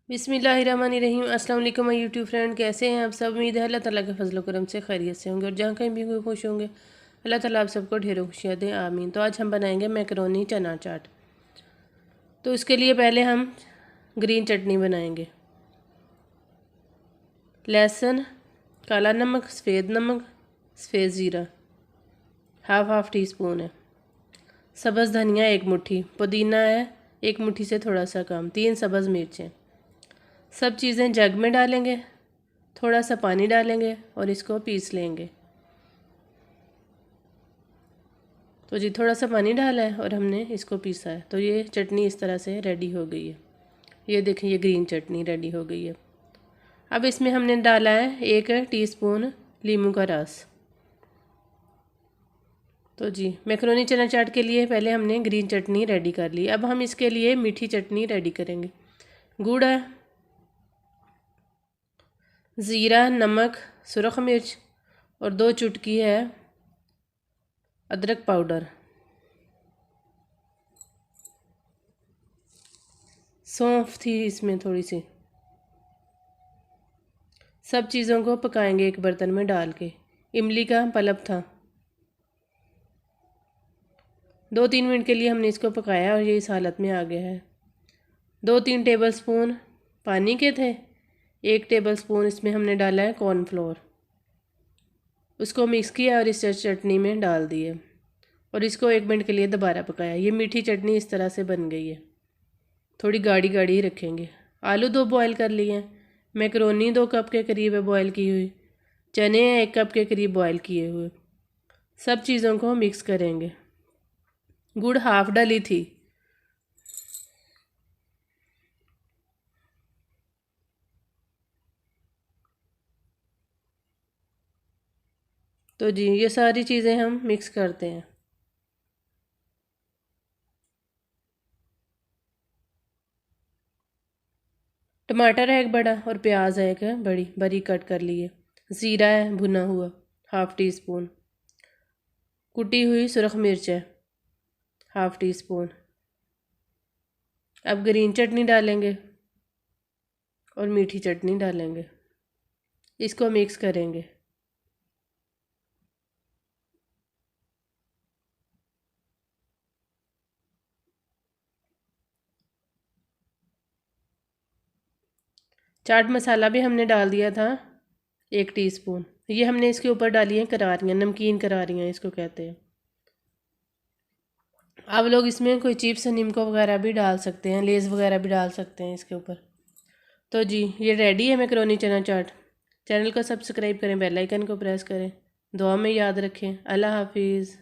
बिस्मिल्लाहिर्रहमानिर्रहीम। अस्सलाम वालेकुम माय यूट्यूब फ्रेंड, कैसे हैं आप सब। उम्मीद है अल्लाह ताला के फजल करम से खैरियत से होंगे और जहाँ कहीं भी कोई खुश होंगे अल्लाह ताला आप सबको ढेरों खुशियाँ दें, आमीन। तो आज हम बनाएंगे मैकरोनी चना चाट। तो इसके लिए पहले हम ग्रीन चटनी बनाएंगे। लहसुन, काला नमक, सफ़ेद ज़ीरा हाफ टी स्पून है। सब्ज़ धनिया 1 मुट्ठी, पुदीना है 1 मुट्ठी से थोड़ा सा कम, 3 सब्ज़ मिर्चें। सब चीज़ें जग में डालेंगे, थोड़ा सा पानी डालेंगे और इसको पीस लेंगे। तो जी थोड़ा सा पानी डाला है और हमने इसको पीसा है। तो ये चटनी इस तरह से रेडी हो गई है। ये देखें, ये ग्रीन चटनी रेडी हो गई है। अब इसमें हमने डाला है 1 टीस्पून लीमू का रस। तो जी मैकरोनी चना चाट के लिए पहले हमने ग्रीन चटनी रेडी कर ली। अब हम इसके लिए मीठी चटनी रेडी करेंगे। गुड़ है, ज़ीरा, नमक, सुरख मिर्च और 2 चुटकी है अदरक पाउडर। सौंफ थी इसमें थोड़ी सी। सब चीज़ों को पकाएंगे एक बर्तन में डाल के। इमली का पल्प था। 2-3 मिनट के लिए हमने इसको पकाया और ये इस हालत में आ गया है। 2-3 टेबलस्पून पानी के थे। 1 टेबलस्पून इसमें हमने डाला है कॉर्नफ्लोर। उसको मिक्स किया और इस चटनी में डाल दिए और इसको 1 मिनट के लिए दोबारा पकाया। ये मीठी चटनी इस तरह से बन गई है। थोड़ी गाढ़ी गाढ़ी ही रखेंगे। आलू 2 बॉयल कर लिए हैं। मैकरोनी 2 कप के करीब है बॉयल की हुई। चने 1 कप के करीब बॉयल किए हुए। सब चीज़ों को मिक्स करेंगे। गुड़ हाफ डाली थी। तो जी ये सारी चीज़ें हम मिक्स करते हैं। टमाटर है 1 बड़ा और प्याज है 1 बड़ी बारीक कट कर लिए। ज़ीरा है भुना हुआ हाफ टी स्पून। कुटी हुई सुरख मिर्च है हाफ टी स्पून। अब ग्रीन चटनी डालेंगे और मीठी चटनी डालेंगे। इसको मिक्स करेंगे। चाट मसाला भी हमने डाल दिया था 1 टीस्पून। ये हमने इसके ऊपर डाली हैं करारियाँ, नमकीन करारियाँ इसको कहते हैं। आप लोग इसमें कोई चिप्स निम्को वगैरह भी डाल सकते हैं, लेज़ वगैरह भी डाल सकते हैं इसके ऊपर। तो जी ये रेडी है मैकरोनी चना चाट। चैनल को सब्सक्राइब करें, बेल आइकन को प्रेस करें। दुआ में याद रखें। अल्लाह हाफिज़।